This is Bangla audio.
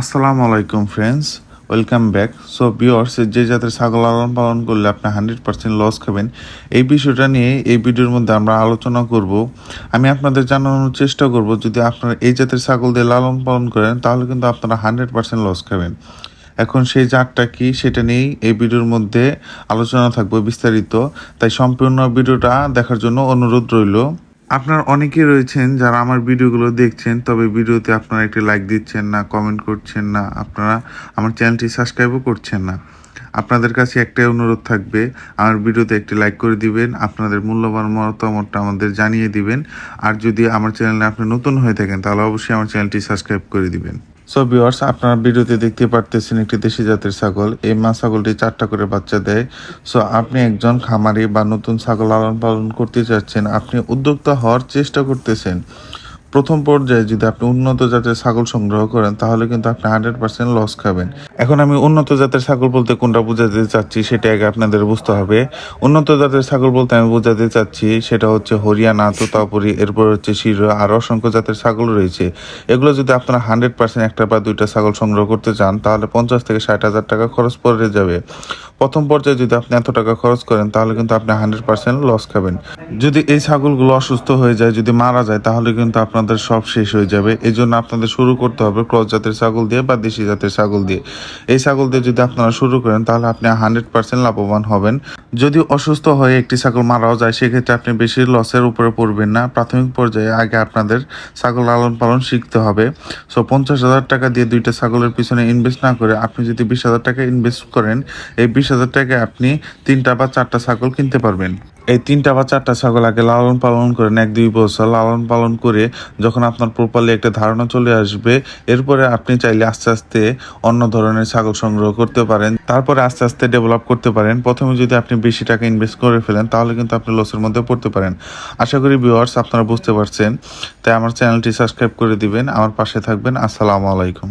আসসালামু আলাইকুম friends, welcome back. So viewers, যে জাতের ছাগল লালন পালন করলে আপনি 100% লস খাবেন, এই বিষয়টা নিয়ে এই ভিডিওর মধ্যে আমরা আলোচনা করব। আমি আপনাদের জানানোর চেষ্টা করব, যদি আপনারা এই জাতের ছাগল দিয়ে লালন পালন করেন তাহলে কিন্তু আপনারা 100% লস খাবেন। এখন সেই জাতটা কি সেটা নিয়েই এই ভিডিওর মধ্যে আলোচনা থাকবে বিস্তারিত, তাই সম্পূর্ণ ভিডিওটা দেখার জন্য অনুরোধ রইল। আপনার অনেকেই রয়েছেন যারা আমার ভিডিওগুলো দেখছেন, তবে ভিডিওতে আপনারা একটি লাইক দিচ্ছেন না, কমেন্ট করছেন না, আপনারা আমার চ্যানেলটি সাবস্ক্রাইবও করছেন না। আপনাদের কাছে একটাই অনুরোধ থাকবে, আমার ভিডিওতে একটি লাইক করে দিবেন, আপনাদের মূল্যবান মতামতটা আমাদের জানিয়ে দিবেন। আর যদি আমার চ্যানেলে আপনি নতুন হয়ে থাকেন তাহলে অবশ্যই আমার চ্যানেলটি সাবস্ক্রাইব করে দিবেন। সো ভিউয়ার্স, আপনারা ভিডিওতে দেখতে পারতেছেন একটি দেশি জাতের ছাগল। এই মা ছাগলটি 4টা করে বাচ্চা দেয়। সো আপনি একজন খামারি বা নতুন ছাগল লালন পালন করতে চাচ্ছেন, আপনি উদ্যোক্তা হওয়ার চেষ্টা করতেছেন, প্রথম পর্যায়ে যদি আপনি উন্নত জাতের ছাগল সংগ্রহ করেন তাহলে কিন্তু আপনি 100% লস খাবেন। এখন আমি উন্নত জাতের ছাগল বলতে কোনটা বোঝাতে চাচ্ছি সেটা আগে আপনাদের বুঝতে হবে। উন্নত জাতের ছাগল বলতে আমি বোঝাতে চাচ্ছি সেটা হচ্ছে হরিয়ানা, তোতাপুরি, এরপর হচ্ছে শিরো, আর অসংখ্য জাতের ছাগল রয়েছে। এগুলো যদি আপনারা 100% একটা বা দুইটা ছাগল সংগ্রহ করতে চান তাহলে 50 থেকে 60 হাজার টাকা খরচ পড়ে যাবে। প্রথম পর্যায়ে যদি আপনি এত টাকা খরচ করেন তাহলে কিন্তু আপনি 100% লস খাবেন। যদি এই ছাগলগুলো অসুস্থ হয়ে যায়, যদি মারা যায়, তাহলে কিন্তু আপনাদের সব শেষ হয়ে যাবে। এই জন্য আপনাদের শুরু করতে হবে ক্রস জাতের ছাগল দিয়ে বা দেশি জাতের ছাগল দিয়ে। এই ছাগল দিয়ে যদি আপনারা শুরু করেন তাহলে আপনি 100% লাভবান হবেন। যদি অসুস্থ হয়ে একটি ছাগল মারাও যায় সেক্ষেত্রে আপনি বেশি লসের উপরে পড়বেন না। প্রাথমিক পর্যায়ে আগে আপনাদের ছাগল লালন পালন শিখতে হবে। সো 50,000 টাকা দিয়ে দুইটা ছাগলের পিছনে ইনভেস্ট না করে আপনি যদি 20,000 টাকা ইনভেস্ট করেন, এই 20,000 টাকায় আপনি 3টা বা 4টা ছাগল কিনতে পারবেন। এই 3টা বা 4টা ছাগল আগে লালন পালন করেন, 1-2 বছর লালন পালন করে যখন আপনার প্রপারলি একটা ধারণা চলে আসবে, এরপরে আপনি চাইলে আস্তে আস্তে অন্য ধরনের ছাগল সংগ্রহ করতে পারেন, তারপরে আস্তে আস্তে ডেভেলপ করতে পারেন। প্রথমে যদি আপনি বেশি টাকা ইনভেস্ট করে ফেলেন তাহলে কিন্তু আপনি লসের মধ্যে পড়তে পারেন। আশা করি ভিউয়ার্স আপনারা বুঝতে পারছেন, তাই আমার চ্যানেলটি সাবস্ক্রাইব করে দিবেন, আমার পাশে থাকবেন। আসসালামু আলাইকুম।